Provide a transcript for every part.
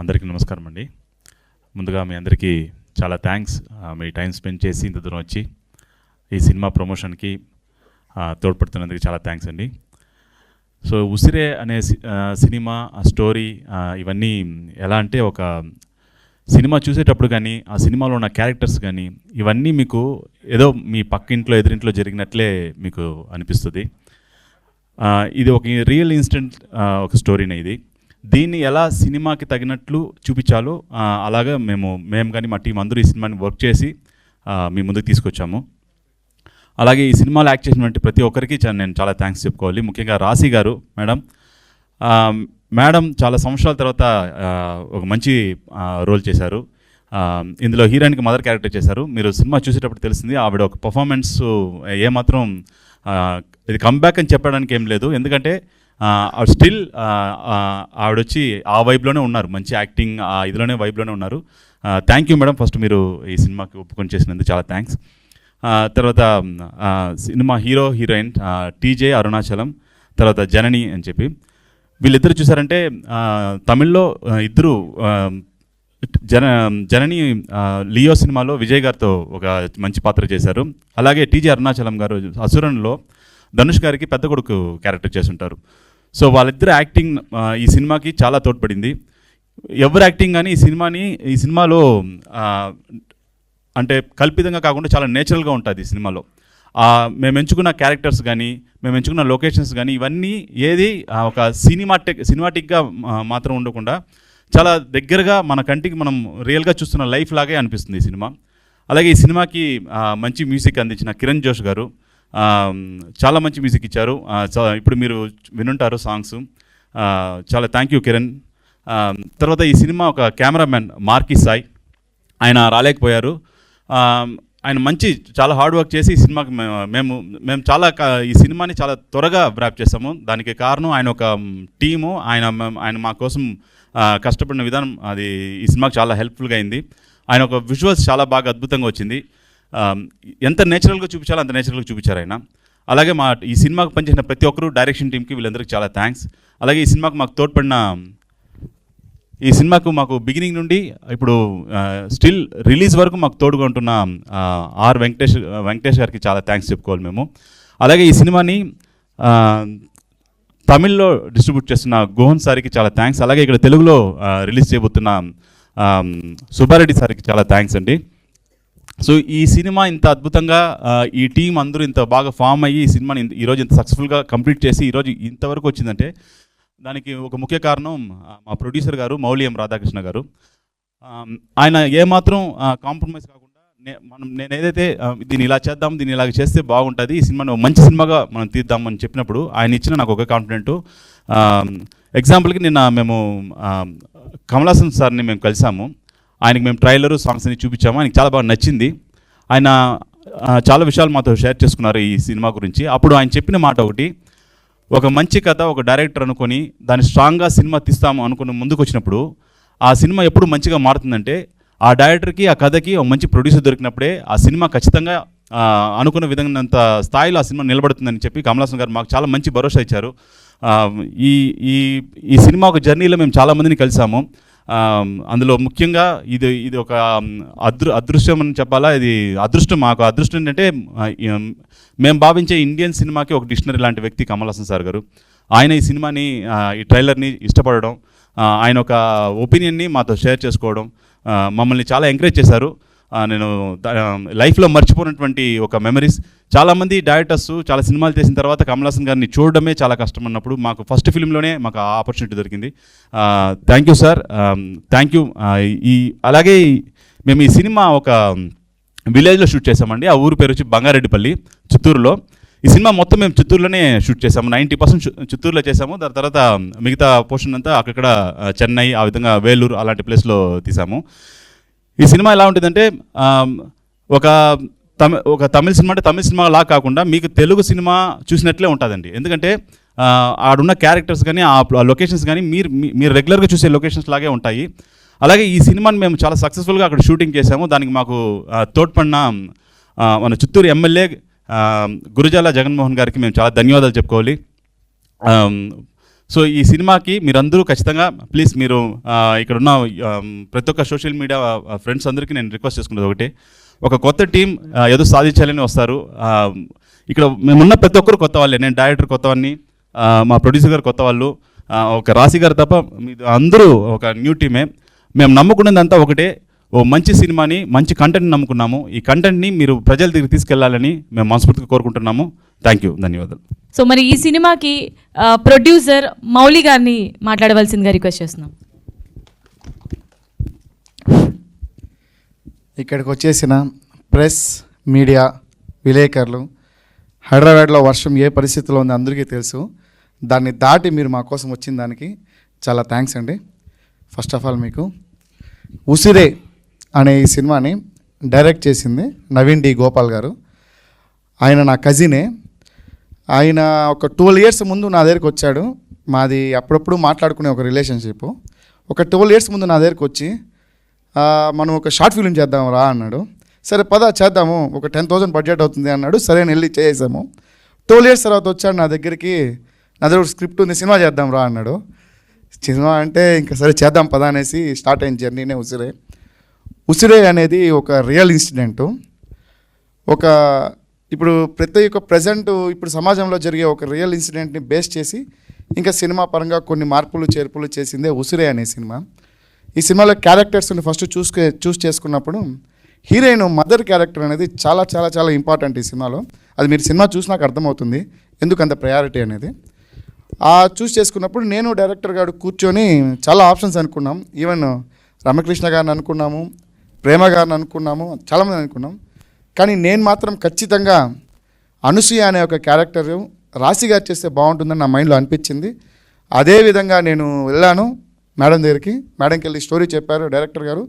అందరికీ నమస్కారం అండి. ముందుగా మీ అందరికీ చాలా థ్యాంక్స్. మీ టైం స్పెండ్ చేసి ఇంత దూరం వచ్చి ఈ సినిమా ప్రమోషన్కి తోడ్పడుతున్నందుకు చాలా థ్యాంక్స్ అండి. సో ఉసిరే అనే సినిమా స్టోరీ ఇవన్నీ ఎలా అంటే, ఒక సినిమా చూసేటప్పుడు కానీ ఆ సినిమాలో ఉన్న క్యారెక్టర్స్ కానీ ఇవన్నీ మీకు ఏదో మీ పక్కింట్లో ఎదురింట్లో జరిగినట్లే మీకు అనిపిస్తుంది. ఇది ఒక రియల్ ఇన్సిడెంట్, ఒక స్టోరీనే ఇది. దీన్ని ఎలా సినిమాకి తగినట్లు చూపించాలో అలాగా మేము కానీ మా టీం అందరూ ఈ సినిమాని వర్క్ చేసి మీ ముందుకు తీసుకొచ్చాము. అలాగే ఈ సినిమాలో యాక్ట్ చేసినటువంటి ప్రతి ఒక్కరికి నేను చాలా థ్యాంక్స్ చెప్పుకోవాలి. ముఖ్యంగా రాశి గారు మేడం చాలా సంవత్సరాల తర్వాత ఒక మంచి రోల్ చేశారు. ఇందులో హీరోయిన్కి మదర్ క్యారెక్టర్ చేశారు. మీరు సినిమా చూసేటప్పుడు తెలిసింది ఆవిడ ఒక పర్ఫార్మెన్స్ ఏమాత్రం ఇది కంబ్యాక్ అని చెప్పడానికి ఏం లేదు. ఎందుకంటే స్టిల్ ఆవిడొచ్చి ఆ వైబ్లోనే ఉన్నారు, మంచి యాక్టింగ్ ఇదిలోనే వైబ్లోనే ఉన్నారు. థ్యాంక్ యూ మేడం, ఫస్ట్ మీరు ఈ సినిమాకి ఒప్పుకొని చేసినందుకు చాలా థ్యాంక్స్. తర్వాత సినిమా హీరోయిన్ టీజే అరుణాచలం, తర్వాత జనని అని చెప్పి వీళ్ళిద్దరు చూసారంటే తమిళ్లో ఇద్దరు జనని లియో సినిమాలో విజయ్ గారితో ఒక మంచి పాత్ర చేశారు. అలాగే టీజే అరుణాచలం గారు అసురన్లో ధనుష్ గారికి పెద్ద కొడుకు క్యారెక్టర్ చేస్తుంటారు. సో వాళ్ళిద్దరు యాక్టింగ్ ఈ సినిమాకి చాలా తోడ్పడింది. ఎవరు యాక్టింగ్ కానీ ఈ సినిమాలో అంటే కల్పితంగా కాకుండా చాలా నేచురల్గా ఉంటుంది ఈ సినిమాలో. మేము ఎంచుకున్న క్యారెక్టర్స్ కానీ మేము ఎంచుకున్న లొకేషన్స్ కానీ ఇవన్నీ ఏది ఒక సినిమాటిక్గా మాత్రం ఉండకుండా చాలా దగ్గరగా మన కంటికి మనం రియల్గా చూస్తున్న లైఫ్ లాగే అనిపిస్తుంది ఈ సినిమా. అలాగే ఈ సినిమాకి మంచి మ్యూజిక్ అందించిన కిరణ్ జోష్ గారు చాలా మంచి మ్యూజిక్ ఇచ్చారు. ఇప్పుడు మీరు వినుంటారు సాంగ్స్. చాలా థ్యాంక్ యూ కిరణ్. తర్వాత ఈ సినిమా ఒక కెమెరామెన్ మార్కీ సాయ్, ఆయన రాలేకపోయారు. ఆయన చాలా హార్డ్ వర్క్ చేసి ఈ సినిమాకి మేము ఈ సినిమాని చాలా త్వరగా ర్యాప్ చేసాము. దానికి కారణం ఆయన ఒక టీము, ఆయన మా కోసం కష్టపడిన విధానం అది ఈ సినిమాకి చాలా హెల్ప్ఫుల్గా అయింది. ఆయన ఒక విజువల్స్ చాలా బాగా అద్భుతంగా వచ్చింది. ఎంత నేచురల్గా చూపించాలో అంత నేచురల్గా చూపించారు ఆయన. అలాగే ఈ సినిమాకు పనిచేసిన ప్రతి ఒక్కరు, డైరెక్షన్ టీంకి, వీళ్ళందరికీ చాలా థ్యాంక్స్. అలాగే ఈ సినిమాకు మాకు తోడ్పడిన మాకు బిగినింగ్ నుండి ఇప్పుడు స్టిల్ రిలీజ్ వరకు మాకు తోడుగా ఉంటున్న ఆర్ వెంకటేష్ గారికి చాలా థ్యాంక్స్ చెప్పుకోవాలి మేము. అలాగే ఈ సినిమాని తమిళ్లో డిస్ట్రిబ్యూట్ చేస్తున్న గోహన్ సార్కి చాలా థ్యాంక్స్. అలాగే ఇక్కడ తెలుగులో రిలీజ్ చేయబోతున్న సుబ్బారెడ్డి సార్కి చాలా థ్యాంక్స్ అండి. సో ఈ సినిమా ఇంత అద్భుతంగా ఈ టీం అందరూ ఇంత బాగా ఫామ్ అయ్యి ఈ సినిమాని ఈరోజు ఇంత సక్సెస్ఫుల్గా కంప్లీట్ చేసి ఈరోజు ఇంతవరకు వచ్చిందంటే దానికి ఒక ముఖ్య కారణం మా ప్రొడ్యూసర్ గారు మౌలి ఎం రాధాకృష్ణ గారు. ఆయన ఏమాత్రం కాంప్రమైజ్ కాకుండా నేను ఏదైతే దీన్ని ఇలా చేద్దాం, దీన్ని ఇలాగ చేస్తే బాగుంటుంది, ఈ సినిమాను మంచి సినిమాగా మనం తీద్దామని చెప్పినప్పుడు ఆయన ఇచ్చిన నాకు ఒక కాన్ఫిడెంటు. ఎగ్జాంపుల్కి మేము కమలాసన్ సార్ని మేము కలిసాము. ఆయనకి మేము ట్రైలరు సాంగ్స్ అన్ని చూపించాము. ఆయనకి చాలా బాగా నచ్చింది. ఆయన చాలా విషయాలు మాతో షేర్ చేసుకున్నారు ఈ సినిమా గురించి. అప్పుడు ఆయన చెప్పిన మాట ఒకటి, ఒక మంచి కథ ఒక డైరెక్టర్ అనుకొని దాన్ని స్ట్రాంగ్గా సినిమా తీస్తాము అనుకుని ముందుకు వచ్చినప్పుడు ఆ సినిమా ఎప్పుడు మంచిగా మారుతుందంటే ఆ డైరెక్టర్కి ఆ కథకి ఒక మంచి ప్రొడ్యూసర్ దొరికినప్పుడే ఆ సినిమా ఖచ్చితంగా అనుకున్న విధంగా స్థాయిలో ఆ సినిమా నిలబడుతుందని చెప్పి కమలాసన్ గారు మాకు చాలా మంచి భరోసా ఇచ్చారు. ఈ సినిమా ఒక జర్నీలో మేము చాలామందిని కలిసాము. అందులో ముఖ్యంగా ఇది ఒక అదృష్టం అని చెప్పాలా, ఇది అదృష్టం. మాకు అదృష్టం ఏంటంటే మేము భావించే ఇండియన్ సినిమాకి ఒక డిక్షనరీ లాంటి వ్యక్తి కమల్ హాసన్ సార్ గారు. ఆయన ఈ సినిమాని ఈ ట్రైలర్ని ఇష్టపడడం, ఆయన ఒక ఒపీనియన్ని మాతో షేర్ చేసుకోవడం, మమ్మల్ని చాలా ఎంకరేజ్ చేశారు. నేను లైఫ్లో మర్చిపోయినటువంటి ఒక మెమరీస్. చాలామంది డైరెక్టర్స్ చాలా సినిమాలు చేసిన తర్వాత కమల్ హాసన్ గారిని చూడడమే చాలా కష్టం అన్నప్పుడు మాకు ఫస్ట్ ఫిల్మ్లోనే మాకు ఆ ఆపర్చునిటీ దొరికింది. Thank you sir, thank you. అలాగే మేము ఈ సినిమా ఒక విలేజ్లో షూట్ చేసామండి. ఆ ఊరు పేరు వచ్చి బంగారెడ్డిపల్లి, చిత్తూరులో. ఈ సినిమా మొత్తం మేము చిత్తూరులోనే షూట్ చేసాము. 90% చిత్తూరులో చేసాము. దాని తర్వాత మిగతా పోర్షన్ అంతా అక్కడ చెన్నై, ఆ విధంగా వేలూరు అలాంటి ప్లేస్లో తీసాము. ఈ సినిమా ఎలా ఉంటుందంటే ఒక తమిళ సినిమా అంటే తమిళ సినిమా లా కాకుండా మీకు తెలుగు సినిమా చూసినట్లే ఉంటుందండి. ఎందుకంటే ఆడున్న క్యారెక్టర్స్ కానీ ఆ లొకేషన్స్ కానీ మీరు రెగ్యులర్గా చూసే లొకేషన్స్ లాగే ఉంటాయి. అలాగే ఈ సినిమాని మేము చాలా సక్సెస్ఫుల్గా అక్కడ షూటింగ్ చేసాము. దానికి మాకు తోడ్పడిన మన చిత్తూరు ఎమ్మెల్యే గురజాల జగన్మోహన్ గారికి మేము చాలా ధన్యవాదాలు చెప్పుకోవాలి. సో ఈ సినిమాకి మీరందరూ ఖచ్చితంగా ప్లీజ్ మీరు ఇక్కడ ఉన్న ప్రతి ఒక్క సోషల్ మీడియా ఫ్రెండ్స్ అందరికీ నేను రిక్వెస్ట్ చేసుకున్నది ఒకటే, ఒక కొత్త టీం ఏదో సాధించాలని వస్తారు. ఇక్కడ మేమున్న ప్రతి ఒక్కరు కొత్త వాళ్ళే, నేను డైరెక్టర్ కొత్తవాడిని, మా ప్రొడ్యూసర్ గారు కొత్త వాళ్ళు, ఒక రాశి గారు తప్ప అందరూ ఒక న్యూ టీమే. మేము నమ్ముకున్నదంతా ఒకటే, ఓ మంచి సినిమాని మంచి కంటెంట్ నమ్ముకున్నాము. ఈ కంటెంట్ని మీరు ప్రజల దగ్గర తీసుకెళ్లాలని మేము మనస్ఫూర్తిగా కోరుకుంటున్నాము. థ్యాంక్ యూ, ధన్యవాదాలు. సో మరి ఈ సినిమాకి ప్రొడ్యూసర్ మౌలి గారిని మాట్లాడవలసిందిగా రిక్వెస్ట్ చేస్తున్నాం. ఇక్కడికి వచ్చేసిన ప్రెస్, మీడియా, విలేకరులు, హైదరాబాద్లో వర్షం ఏ పరిస్థితిలో ఉందో అందరికీ తెలుసు. దాన్ని దాటి మీరు మా కోసం వచ్చిన దానికి చాలా థ్యాంక్స్ అండి. ఫస్ట్ ఆఫ్ ఆల్ మీకు ఉసిరే అనే ఈ సినిమాని డైరెక్ట్ చేసింది నవీన్ డి గోపాల్ గారు. ఆయన నా కజినే. ఆయన ఒక 12 years ముందు నా దగ్గరికి వచ్చాడు. మాది అప్పుడప్పుడు మాట్లాడుకునే ఒక రిలేషన్షిప్. ఒక 12 years ముందు నా దగ్గరికి వచ్చి మనం ఒక షార్ట్ ఫిల్మ్ చేద్దాం రా అన్నాడు. సరే పద చేద్దాము, ఒక 10,000 బడ్జెట్ అవుతుంది అన్నాడు. సరే అని వెళ్ళి చేసాము. 12 years తర్వాత వచ్చాడు నా దగ్గరికి, నా దగ్గర స్క్రిప్ట్ ఉంది, సినిమా చేద్దాం రా అన్నాడు. సినిమా అంటే ఇంకా సరే చేద్దాం పద అనేసి స్టార్ట్ అయిన జర్నీనే ఉసిరే. ఉసిరే అనేది ఒక రియల్ ఇన్సిడెంటు. ఒక ఇప్పుడు ప్రతి ఒక్క ప్రజెంట్ ఇప్పుడు సమాజంలో జరిగే ఒక రియల్ ఇన్సిడెంట్ని బేస్ చేసి ఇంకా సినిమా పరంగా కొన్ని మార్పులు చేర్పులు చేసిందే ఉసిరే అనే సినిమా. ఈ సినిమాలో క్యారెక్టర్స్ని ఫస్ట్ చూస్ చేసుకున్నప్పుడు హీరోయిన్ మదర్ క్యారెక్టర్ అనేది చాలా చాలా చాలా ఇంపార్టెంట్ ఈ సినిమాలో. అది మీరు సినిమా చూసినాక అర్థమవుతుంది ఎందుకు అంత ప్రయారిటీ అనేది. చూస్ చేసుకున్నప్పుడు నేను డైరెక్టర్ గారు కూర్చొని చాలా ఆప్షన్స్ అనుకున్నాం. ఈవెన్ రమకృష్ణ గారిని అనుకున్నాము, ప్రేమ గారిని అనుకున్నాము, చాలామంది అనుకున్నాం. కానీ నేను మాత్రం ఖచ్చితంగా అనసూయ అనే ఒక క్యారెక్టర్ రాశి గారు చేస్తే బాగుంటుందని నా మైండ్లో అనిపించింది. అదేవిధంగా నేను వెళ్ళాను మేడం దగ్గరికి. మేడంకి వెళ్ళి స్టోరీ చెప్పారు డైరెక్టర్ గారు.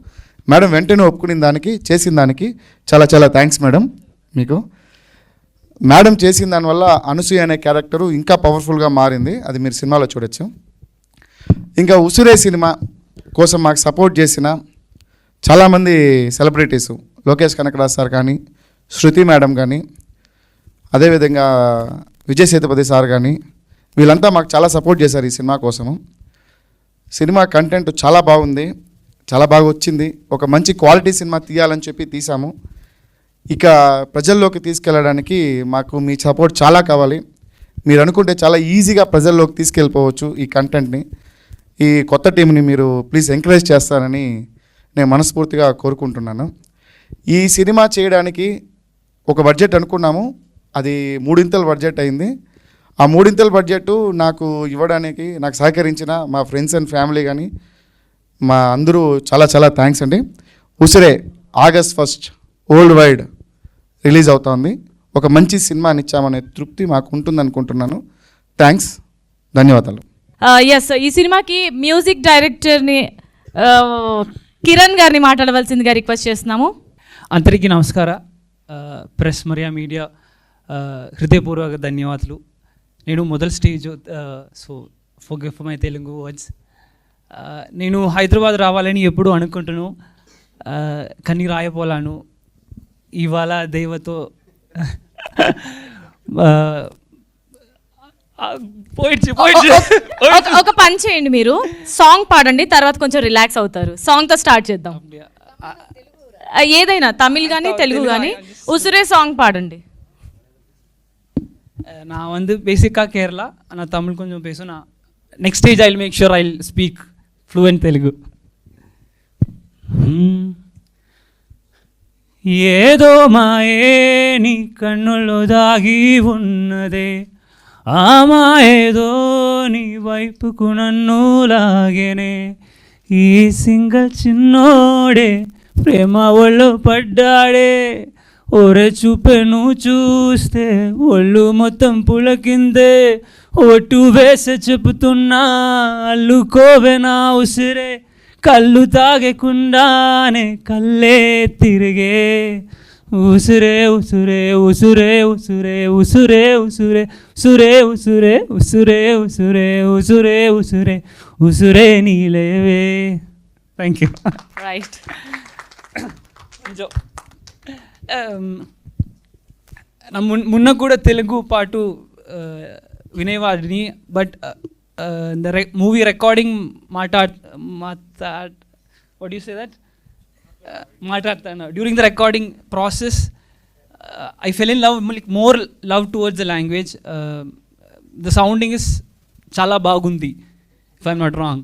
మేడం వెంటనే ఒప్పుకునే దానికి, చేసిన దానికి చాలా చాలా థ్యాంక్స్ మేడం మీకు. మేడం చేసిన దానివల్ల అనసూయ అనే క్యారెక్టరు ఇంకా పవర్ఫుల్గా మారింది. అది మీరు సినిమాలో చూడొచ్చు. ఇంకా ఉసిరే సినిమా కోసం మాకు సపోర్ట్ చేసిన చాలామంది సెలబ్రిటీసు, లోకేష్ కనకరాజ్ సార్ కానీ, శృతి మేడం కానీ, అదేవిధంగా విజయ్ సేతుపతి సార్ కానీ, వీళ్ళంతా మాకు చాలా సపోర్ట్ చేశారు ఈ సినిమా కోసము. సినిమా కంటెంట్ చాలా బాగుంది, చాలా బాగా వచ్చింది. ఒక మంచి క్వాలిటీ సినిమా తీయాలని చెప్పి తీసాము. ఇక ప్రజల్లోకి తీసుకెళ్ళడానికి మాకు మీ సపోర్ట్ చాలా కావాలి. మీరు అనుకుంటే చాలా ఈజీగా ప్రజల్లోకి తీసుకెళ్ళిపోవచ్చు ఈ కంటెంట్ని. ఈ కొత్త టీంని మీరు ప్లీజ్ ఎంకరేజ్ చేస్తారని నేను మనస్ఫూర్తిగా కోరుకుంటున్నాను. ఈ సినిమా చేయడానికి ఒక బడ్జెట్ అనుకున్నాము, అది 3 బడ్జెట్ అయింది. ఆ 3 బడ్జెట్ నాకు ఇవ్వడానికి నాకు సహకరించిన మా ఫ్రెండ్స్ అండ్ ఫ్యామిలీ కానీ మా అందరూ చాలా చాలా థ్యాంక్స్ అండి. ఉసిరే August 1 వరల్డ్ వైడ్ రిలీజ్ అవుతోంది. ఒక మంచి సినిమాని ఇచ్చామనే తృప్తి మాకు ఉంటుంది అనుకుంటున్నాను. థ్యాంక్స్, ధన్యవాదాలు. ఎస్, ఈ సినిమాకి మ్యూజిక్ డైరెక్టర్ని కిరణ్ గారిని మాట్లాడవలసిందిగా రిక్వెస్ట్ చేస్తున్నాము. అందరికీ నమస్కార. ప్రెస్ మరియు మీడియా హృదయపూర్వక ధన్యవాదాలు. నేను మొదటి stage so forgive my Telugu words. నేను హైదరాబాద్ రావాలని ఎప్పుడు అనుకుంటున్నాను, కానీ రాయపోలాను. ఇవాళ దైవతో ఒక పని చేయండి, మీరు సాంగ్ పాడండి, తర్వాత కొంచెం రిలాక్స్ అవుతారు. సాంగ్తో స్టార్ట్ చేద్దాం. ఏదైనా తమిళ్ కానీ తెలుగు కానీ ఉసిరే సాంగ్ పాడండి. நான் வந்து பேசிக்காக கேரளா, ஆனால் தமிழ் கொஞ்சம் பேசும். நான் next stage I will make sure I will speak fluent Telugu. ఏదో మాయే నీ కన్నుల్లో దాగి ఉన్నదే, ఆ మాయేదో నీ వైపుకు నన్ను లాగేనే. ఈ సింగల్ చిన్నోడే ప్రేమ ఒళ్ళు పడ్డాడే, ఒరే చూపే నువ్వు చూస్తే ఒళ్ళు మొత్తం పులకిందే. ఒట్టు వేసే చెబుతున్నా అల్లుకోవే నా ఉసిరే, కళ్ళు తాగకుండానే కళ్ళే తిరిగే. ఉసిరే ఉసిరే ఉసిరే ఉసిరే ఉసిరే ఉసిరే ఉసిరే ఉసిరే ఉసిరే ఉసిరే ఉసిరే ఉసిరే ఉసిరే నీలేవే. Thank you. రైట్. నా మొన్న కూడా తెలుగు పాటు వినేవాడిని, but movie recording what do you say that? During the recording process, I fell in love, like more love towards the language. The sounding is chala bagundi, if I'm not wrong.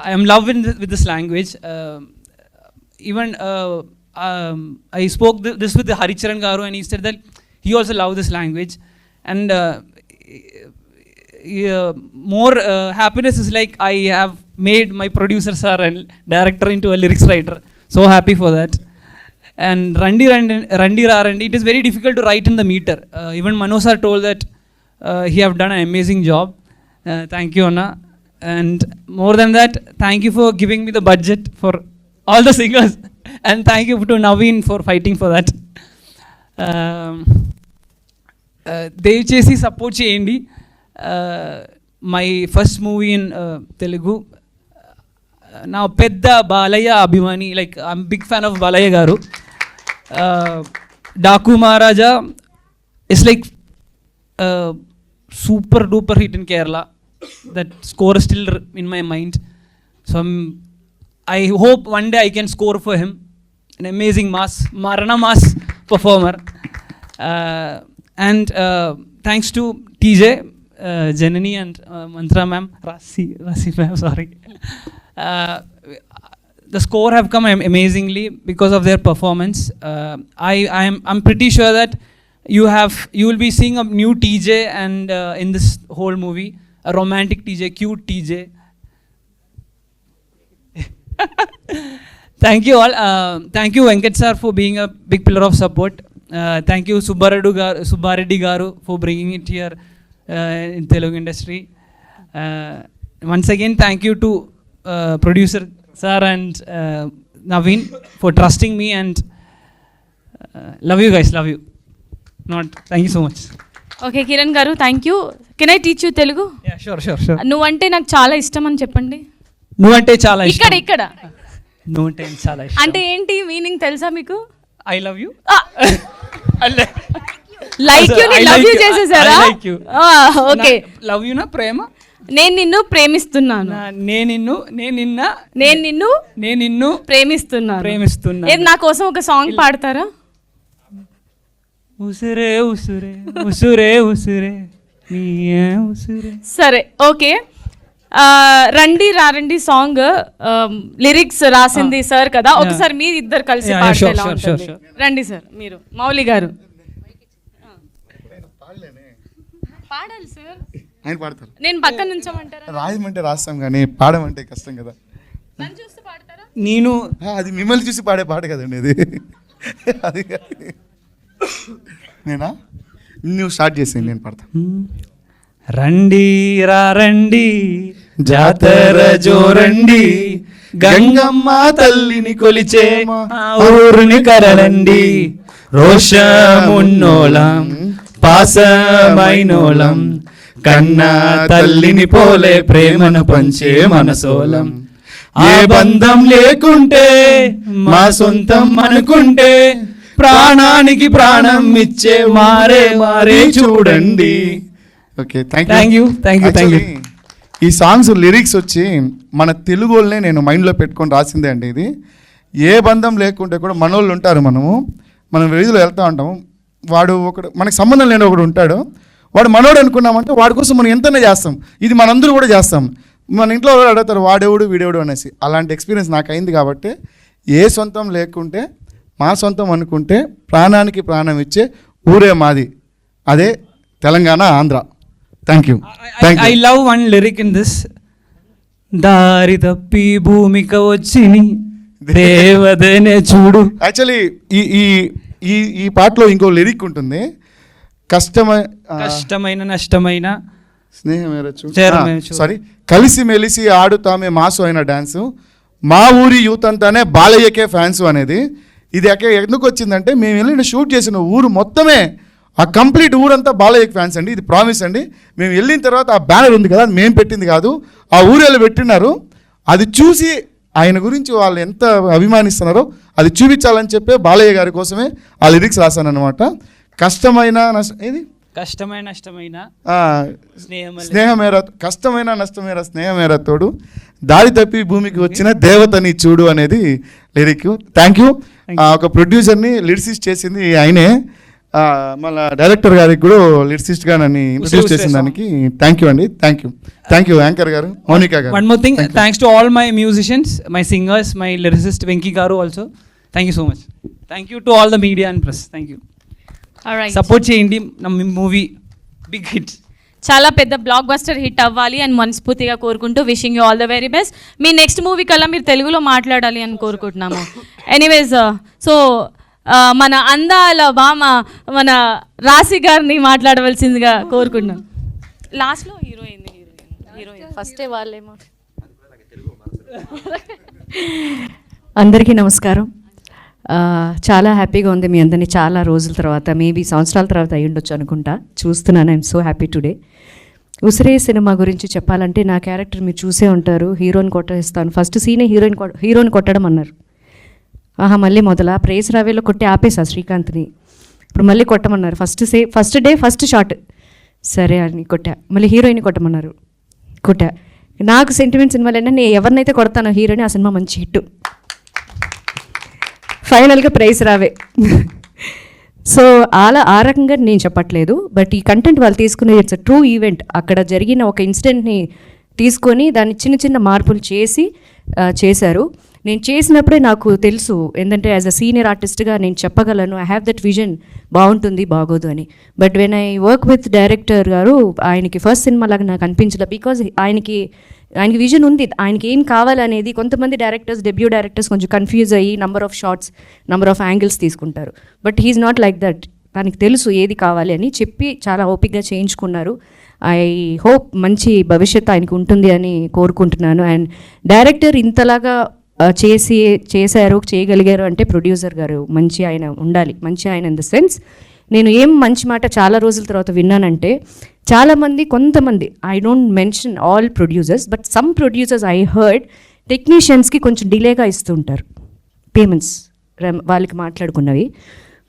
I am loved with this language. Even I spoke this with Haricharan Garu, and he said that he also loved this language. And more happiness is like I have made my producer sir and director into a lyrics writer. So happy for that. And Randi Rarandi, it is very difficult to write in the meter. Even Mano sir told that he have done an amazing job. Thank you, Anna. And more than that, thank you for giving me the budget for all the singers. And thank you to Naveen for fighting for that. దయచేసి support చేయండి. My first movie in Telugu. నా పెద్ద బాలయ్య అభిమాని, like I'm big fan of Balayya గారు. Daaku Maharaaj it's like super duper hit in Kerala. That score is still in my mind. So I hope one day I can score for him. An amazing mass, Marana mass performer. And thanks to TJ, Janani and Mantra ma'am, Rasi ma'am, sorry. The score have come amazingly because of their performance. I'm pretty sure that you will be seeing a new TJ and in this whole movie, a romantic TJ, cute TJ. Thank you all. Thank you Venkat sir for being a big pillar of support. Thank you Subbareddy Garu for bringing it here in Telugu industry. Once again, thank you to producer sir and Naveen for trusting me, and love you guys, love you. Thank you so much. Okay Kiran గారు, thank you. Can I teach you Telugu? Yeah, sure. నువ్వంటే నాకు చాలా ఇష్టం అని చెప్పండి. నువ్వంటే చాలా ఇష్టం. ఇక్కడ నువ్వంటే చాలా ఇష్టం అంటే ఏంటి మీనింగ్ తెలుసా మీకు? I love you. Like you ని లవ్ యూ చేసేసారా? I like you. Okay. Love you నా ప్రేమ. నేను నిన్ను ప్రేమిస్తున్నాను. నేను నిన్ను ప్రేమిస్తున్నాను. ఏది నా కోసం ఒక సాంగ్ పాడతారా? ఉసురే ఉసురే ఉసురే ఉసురే నీయే ఉసురే. సరే, ఓకే. రండి రారండి సాంగ్ లిరిక్స్ రాసింది సార్ కదా, ఒకసారి మీరు ఇద్దరు కలిసి పాడితే ఎలా ఉంటుంది? రండి సార్, మీరు మౌలి గారు పాడాలి సార్. ఆయన పాడతారు, నేను పక్కన నుంచోమంటారా? రాయమంటే రాస్తాం కానీ పాడమంటే కష్టం కదా. నన్ను చూసి పాడతారా? నేను అది మిమ్మల్ని చూసి పాడే పాట కదండి అది. అది నేనా? నువ్వు స్టార్ట్ చేసేయండి, నేను పాడతాను. రండి రండి జాతర జోరండి, గంగమ్మ తల్లిని కొలిచే ఊరుని కరలండి, రోషమున్నోళం పాసమైనోళం, కన్నా తల్లిని పోలే ప్రేమను పంచే మనసోలం. ఏ బంధం లేకుంటే మా సొంతం అనుకుంటే, ప్రాణానికి ప్రాణం ఇచ్చే మారే చూడండి. Okay, thank you. ఈ సాంగ్స్ లిరిక్స్ వచ్చి మన తెలుగు వాళ్ళనే నేను మైండ్లో పెట్టుకొని రాసిందే అండి ఇది. ఏ బంధం లేకుంటే కూడా మనోళ్ళు ఉంటారు, మనం వీధిలో వెళ్తూ ఉంటాము, వాడు ఒకడు మనకి సంబంధం లేని ఒకడు ఉంటాడు, వాడు మనోడు అనుకున్నామంటే వాడి కోసం మనం ఎంతనే చేస్తాం. ఇది మనందరూ కూడా చేస్తాం. మన ఇంట్లో వాళ్ళు అడుగుతారు వాడెవడు వీడెవడు అనేసి. అలాంటి ఎక్స్పీరియన్స్ నాకు అయింది కాబట్టి, ఏ సొంతం లేకుంటే మా సొంతం అనుకుంటే, ప్రాణానికి ప్రాణం ఇచ్చే ఊరే మాది, అదే Telangana, Andhra. Thank you. I love one lyric in this. దారి తప్పి భూమిక వచ్చిని దేవదనే చూడు. యాక్చువల్లీ ఈ పాటలో ఇంకో లిరిక్ ఉంటుంది, కష్టమైన నష్టమైన స్నేహం సారీ, కలిసి మెలిసి ఆడుతామే మాసు అయిన డ్యాన్సు, మా ఊరి యూత్ అంతానే బాలయ్యకే ఫ్యాన్స్ అనేది. ఇది ఎందుకు వచ్చిందంటే, మేము వెళ్ళిన షూట్ చేసిన ఊరు మొత్తమే, ఆ కంప్లీట్ ఊరంతా బాలయ్యకి ఫ్యాన్స్ అండి. ఇది ప్రామిస్ అండి. మేము వెళ్ళిన తర్వాత ఆ బ్యానర్ ఉంది కదా, మేము పెట్టింది కాదు, ఆ ఊరేళ్ళు పెట్టినారు. అది చూసి ఆయన గురించి వాళ్ళు ఎంత అభిమానిస్తున్నారో అది చూపించాలని చెప్పే బాలయ్య గారి కోసమే ఆ లిరిక్స్ రాశాను అనమాట. కష్టమైన ఏది కష్టమైన నష్టమైన ఆ, స్నేహమలే. స్నేహమేరా కష్టమైన నష్టమేరా స్నేహమేరా తోడు దారి తప్పి భూమికి వచ్చిన దేవతని చూడు అనేది లిరిక్. Thank you. ఒక ప్రొడ్యూసర్ని లిరిసిస్ట్ చేసింది ఆయనే. మళ్ళీ డైరెక్టర్ గారికి కూడా లిరిసిస్ట్గా నన్ను ఇంట్రడ్యూస్ చేసిన దానికి థ్యాంక్ యూ అండి. థ్యాంక్ యూ యాంకర్ గారు, మౌనిక గారు. One more thing, thanks to all my musicians, my singers, my lyricist Venki Garu also. Thank you so much. Thank you to all the media and press. Thank you. Alright. Support cheyandi na movie big hit. చాలా పెద్ద block buster hit అవ్వాలి అని మనస్ఫూర్తిగా కోరుకుంటూ wishing you all the very best. Me next movie కల్లా మీరు తెలుగులో మాట్లాడాలి అని కోరుకుంటున్నాము. ఎనీవేస్ సో మన అందాల భామ మన రాశి గారిని మాట్లాడవలసిందిగా కోరుకుంటున్నాం. లాస్ట్లో హీరోయిన్ ఫస్టే వాళ్ళేమో. అందరికీ నమస్కారం. చాలా హ్యాపీగా ఉంది మీ అందరినీ చాలా రోజుల తర్వాత, మేబీ సంవత్సరాల తర్వాత అయ్యి ఉండొచ్చు అనుకుంటా. చూస్తున్నాను. I'm so happy today. Usire సినిమా గురించి చెప్పాలంటే నా క్యారెక్టర్ మీరు చూసే ఉంటారు. హీరోని కొట్టేస్తాను. ఫస్ట్ సీనే హీరోని కొట్టడం అన్నారు. మళ్ళీ మొదల ప్రేస్ రావేలో కొట్టి ఆపేసా శ్రీకాంత్ని. ఇప్పుడు మళ్ళీ కొట్టమన్నారు. ఫస్ట్ డే ఫస్ట్ షాట్ సరే అని కొట్టా. మళ్ళీ హీరోయిన్ కొట్టమన్నారు, కొట్టా. నాకు సెంటిమెంట్ సినిమాలైనా నేను ఎవరినైతే కొడతానో హీరోని ఆ సినిమా మంచి హిట్. ఫైనల్గా ప్రైజ్ రావే. సో ఆ రకంగా నేను చెప్పట్లేదు, బట్ ఈ కంటెంట్ వాళ్ళు తీసుకునే ఇట్స్ అ ట్రూ ఈవెంట్. అక్కడ జరిగిన ఒక ఇన్సిడెంట్ని తీసుకొని దాన్ని చిన్న చిన్న మార్పులు చేశారు. నేను చేసినప్పుడే నాకు తెలుసు, ఏంటంటే యాజ్ అ సీనియర్ ఆర్టిస్ట్గా నేను చెప్పగలను, ఐ హ్యావ్ దట్ విజన్, బాగుంటుంది బాగోదు అని. But when I work with director గారు, ఆయనకి ఫస్ట్ సినిమా లాగా నాకు అనిపించలే. బికాజ్ ఆయనకి విజన్ ఉంది, ఆయనకి ఏం కావాలనేది. కొంతమంది డైరెక్టర్స్, డెబ్యూ డైరెక్టర్స్ కొంచెం కన్ఫ్యూజ్ అయ్యి number of shots, number of angles తీసుకుంటారు. But he's not like that. తనకి తెలుసు ఏది కావాలి అని చెప్పి చాలా ఓపికగా చేయించుకున్నారు. ఐ హోప్ మంచి భవిష్యత్తు ఆయనకు ఉంటుంది అని కోరుకుంటున్నాను. అండ్ డైరెక్టర్ ఇంతలాగా చేశారు, చేయగలిగారు అంటే ప్రొడ్యూసర్ గారు మంచి ఆయన ఉండాలి. మంచి ఆయన ఇన్ ద సెన్స్, నేను ఏం మంచి మాట చాలా రోజుల తర్వాత విన్నానంటే, చాలామంది కొంతమంది, I don't mention all producers, but some producers I heard టెక్నీషియన్స్కి కొంచెం డిలేగా ఇస్తుంటారు పేమెంట్స్ వాళ్ళకి మాట్లాడుకున్నవి.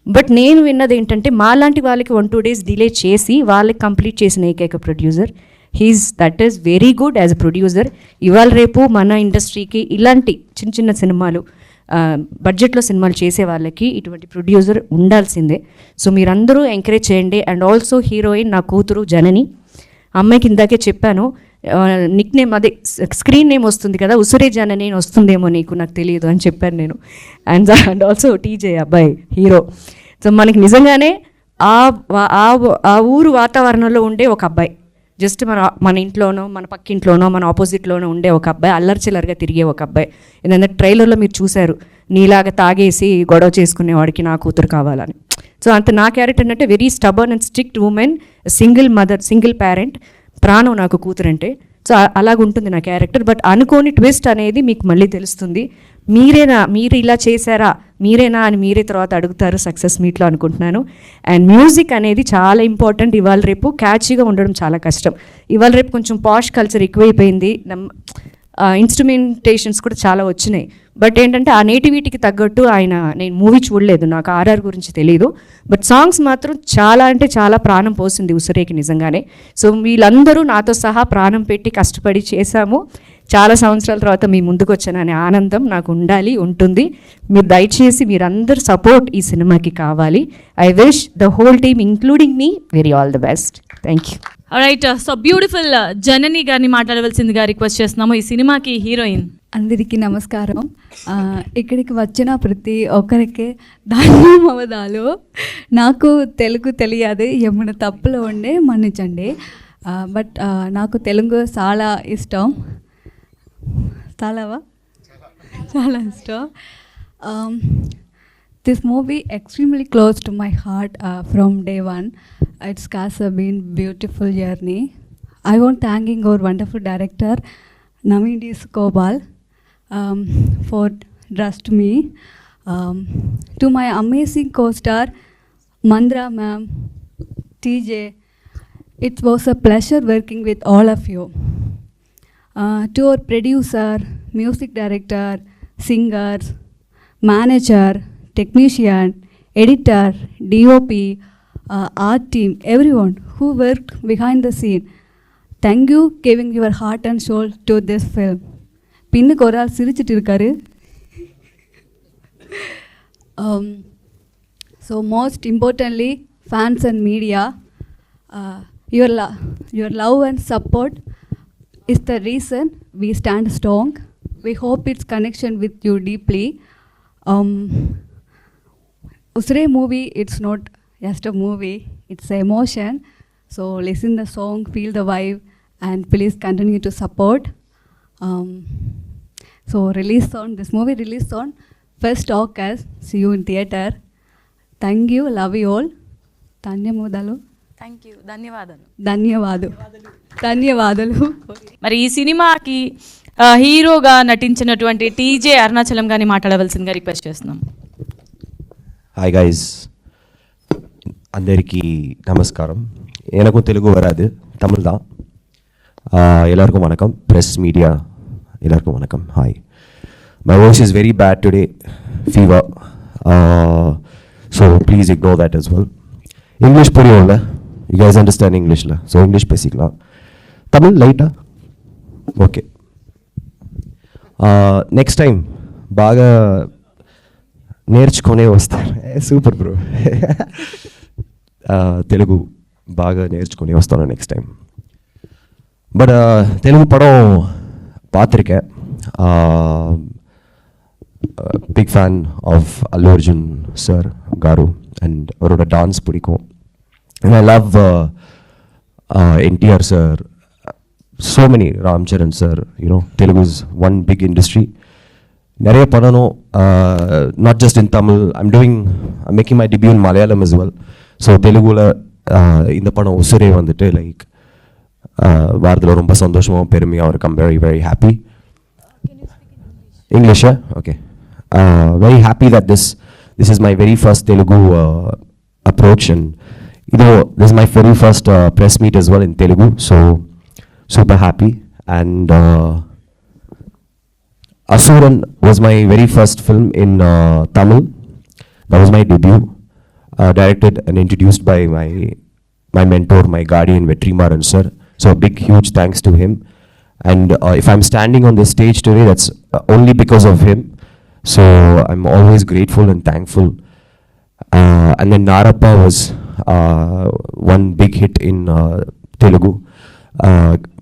బట్ నేను విన్నది ఏంటంటే, మాలాంటి వాళ్ళకి 1-2 days డిలే చేసి వాళ్ళకి కంప్లీట్ చేసిన ఏకైక producer that is very good as a producer. ఇవాళ రేపు మన ఇండస్ట్రీకి ఇలాంటి చిన్న చిన్న సినిమాలు, బడ్జెట్లో సినిమాలు చేసే వాళ్ళకి ఇటువంటి ప్రొడ్యూసర్ ఉండాల్సిందే. సో మీరందరూ ఎంకరేజ్ చేయండి. అండ్ ఆల్సో హీరోయిన్ నా కూతురు జనని. అమ్మాయికి ఇందాకే చెప్పాను, నిక్ నేమ్ అదే స్క్రీన్ నేమ్ వస్తుంది కదా, ఉసిరే జనని వస్తుందేమో నీకు, నాకు తెలియదు అని చెప్పాను నేను. అండ్ ఆల్సో టీజే అబ్బాయి హీరో. సో మనకి నిజంగానే ఆ ఊరు వాతావరణంలో ఉండే ఒక అబ్బాయి, జస్ట్ మన ఇంట్లోనో, మన పక్కింట్లోనో, మన ఆపోజిట్లోనో ఉండే ఒక అబ్బాయి, అల్లరిచిల్లరిగా తిరిగే ఒక అబ్బాయి. ఎందుకంటే ట్రైలర్లో మీరు చూశారు, నీలాగా తాగేసి గొడవ చేసుకునేవాడికి నా కూతురు కావాలని. సో అంత నా క్యారెక్టర్ అంటే very stubborn and strict women, single mother, single parent, ప్రాణం నాకు కూతురు అంటే. సో అలాగుంటుంది నా క్యారెక్టర్. బట్ అనుకోని ట్విస్ట్ అనేది మీకు మళ్ళీ తెలుస్తుంది. మీరు ఇలా చేశారా, మీరేనా అని మీరే తర్వాత అడుగుతారు సక్సెస్ మీట్లో అనుకుంటున్నాను. అండ్ మ్యూజిక్ అనేది చాలా ఇంపార్టెంట్. ఇవాళ రేపు క్యాచీగా ఉండడం చాలా కష్టం. ఇవాళ రేపు కొంచెం పాష్ కల్చర్ ఎక్కువైపోయింది, ఇన్స్ట్రుమెంటేషన్స్ కూడా చాలా వచ్చినాయి. బట్ ఏంటంటే ఆ నేటివిటీకి తగ్గట్టు నేను మూవీ చూడలేదు, నాకు ఆర్ఆర్ గురించి తెలియదు. బట్ సాంగ్స్ మాత్రం చాలా అంటే చాలా ప్రాణం పోసింది ఉసిరేకి నిజంగానే. సో వీళ్ళందరూ నాతో సహా ప్రాణం పెట్టి కష్టపడి చేశాము. చాలా సంవత్సరాల తర్వాత మీ ముందుకు వచ్చాననే ఆనందం నాకు ఉండాలి, ఉంటుంది. మీరు దయచేసి మీరందరూ సపోర్ట్ ఈ సినిమాకి కావాలి. I wish the whole team including me very all the best. Thank you. Right. So beautiful Janani గారిని మాట్లాడవలసిందిగా రిక్వెస్ట్ చేస్తున్నాము. ఈ సినిమాకి హీరోయిన్. అందరికీ నమస్కారం. ఇక్కడికి వచ్చిన ప్రతి ఒక్కరికి ధన్యవాదాలు. నాకు తెలుగు తెలియదు, ఏమైనా తప్పులు ఉండే మన్నించండి. బట్ నాకు తెలుగు చాలా ఇష్టం. చాలా ఇష్టం. This movie extremely close to my heart from day one. It's been beautiful journey. I want thanking our wonderful director Naveen D. Gopal for trust me. To my amazing co-star Mandra ma'am, TJ, it was a pleasure working with all of you. To our producer, music director, singers, manager, technician, editor, DOP, art team, everyone who worked behind the scene. Thank you giving your heart and soul to this film. பின்னுக்கு ஒரு ஆள் சிரிச்சிட்டு இருக்காரு. So most importantly, fans and media, your love and support is the reason we stand strong. We hope its connection with you deeply. Usre movie, it's not just a movie, it's an emotion. So listen the song, feel the vibe, and please continue to support. So this movie released on 1st August. See you in theater. Thank you, love you all. ధన్యవాదాలు. Thank you, ధన్యవాదాలు. ధన్యవాదాలు. మరి ఈ సినిమాకి హీరోగా నటించినటువంటి TJ Arunachalam గారిని మాట్లాడవలసిందిగా రిక్వెస్ట్ చేస్తున్నాం. హాయ్ గైస్, అందరికీ நமஸ்காரம். எனக்கும் தெலுங்கு வராது, தமிழ் தான். எல்லாருக்கும் வணக்கம். ப்ரெஸ் மீடியா எல்லாருக்கும் வணக்கம். Hi, my voice is very bad today, fever, so please ignore that as well. English புரியும்ல, யூ கைஸ் அண்டர்ஸ்டாண்ட் இங்கிலீஷில், ஸோ இங்கிலீஷ் பேசிக்கலாம். தமிழ் லைட்டா ఓకే. నెక్స్ట్ టైం బాగా నేర్చుకునే వస్తారు. Super bro. తెలుగు బాగా నేర్చుకుని వస్తాను నెక్స్ట్ టైం. బట్ తెలుగు పడం பார்த்துருக்கேன். Big fan of Allu Arjun sir garu and அவரோட டான்ஸ் பிடிக்கும். And I love NTR sir, so many, Ram Charan sir, you know, Telugu is one big industry. நிறைய பண்ணணும், not just in Tamil. I'm making my debut in Malayalam as well. So தெலுங்குல இந்த படம் உசுரே வந்துட்டு like வாரத்தில் ரொம்ப சந்தோஷமாகவும் பெருமையாகவும் இருக்கும். I'm very very happy. English, okay. Very happy that this is my very first Telugu approach, and this is my very first press meet as well in Telugu, so super happy. And Asuran was my very first film in Tamil. That was my debut, directed and introduced by my mentor, my guardian, Vetrimaran sir. So a big huge thanks to him. And if I'm standing on this stage today, that's only because of him. So I'm always grateful and thankful. And then Narappa was one big hit in Telugu.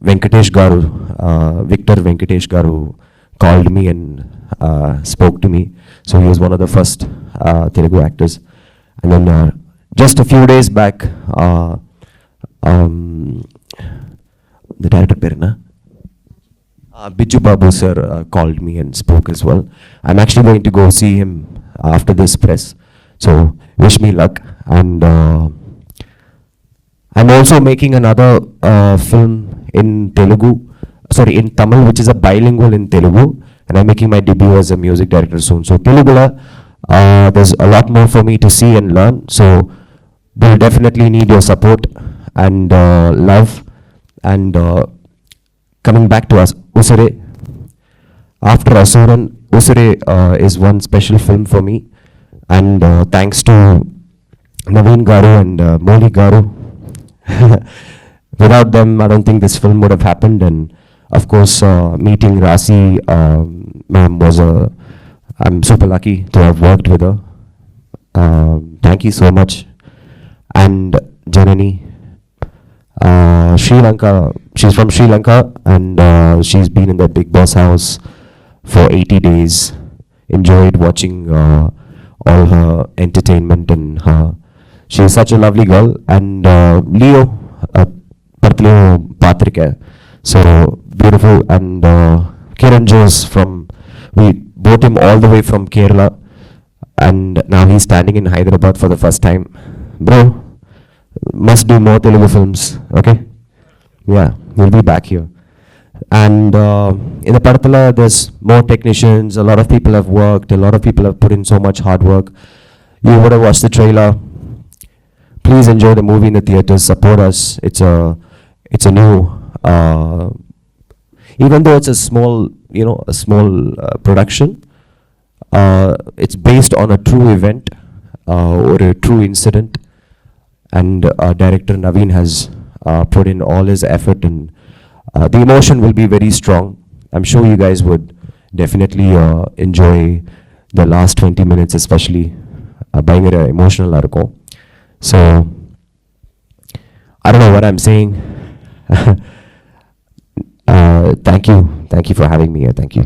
Venkatesh Garu, Victor Venkatesh Garu called me and spoke to me. So he was one of the first Telugu actors. And then just a few days back, the director Perna, Biju Babu sir called me and spoke as well. I'm actually going to go see him after this press. So wish me luck. And I'm also making another film in Tamil, which is a bilingual in Telugu, and I'm making my debut as a music director soon. So Telugula, there's a lot more for me to see and learn. So we'll definitely need your support and love. And coming back to us, Usure. After Asuran, Usure is one special film for me, and thanks to Naveen Garu and Moli Garu. Without them, I don't think this film would have happened. And of course, meeting Rasi ma'am I'm super lucky to have worked with her. Thank you so much. And Janani, Sri Lanka, she's from Sri Lanka, and she's been in the Big Boss house for 80 days. Enjoyed watching all her entertainment and her. She's such a lovely girl. And Leo, Partleo Patrika, so beautiful. And Kiran Jose we brought him all the way from Kerala, and now he's standing in Hyderabad for the first time. Bro, must do more Telugu films, okay? Yeah, we'll be back here. And in the Parthala, there's more technicians, a lot of people have worked, a lot of people have put in so much hard work. You would have watched the trailer. Please enjoy the movie in the theaters, support us. It's a new, even though it's a small production, it's based on a true event or a true incident. and director Naveen has put in all his effort, and the emotion will be very strong. I'm sure you guys would definitely enjoy the last 20 minutes, especially பயங்கர emotional இருக்கும். So I don't know what I'm saying. Thank you for having me here. Thank you.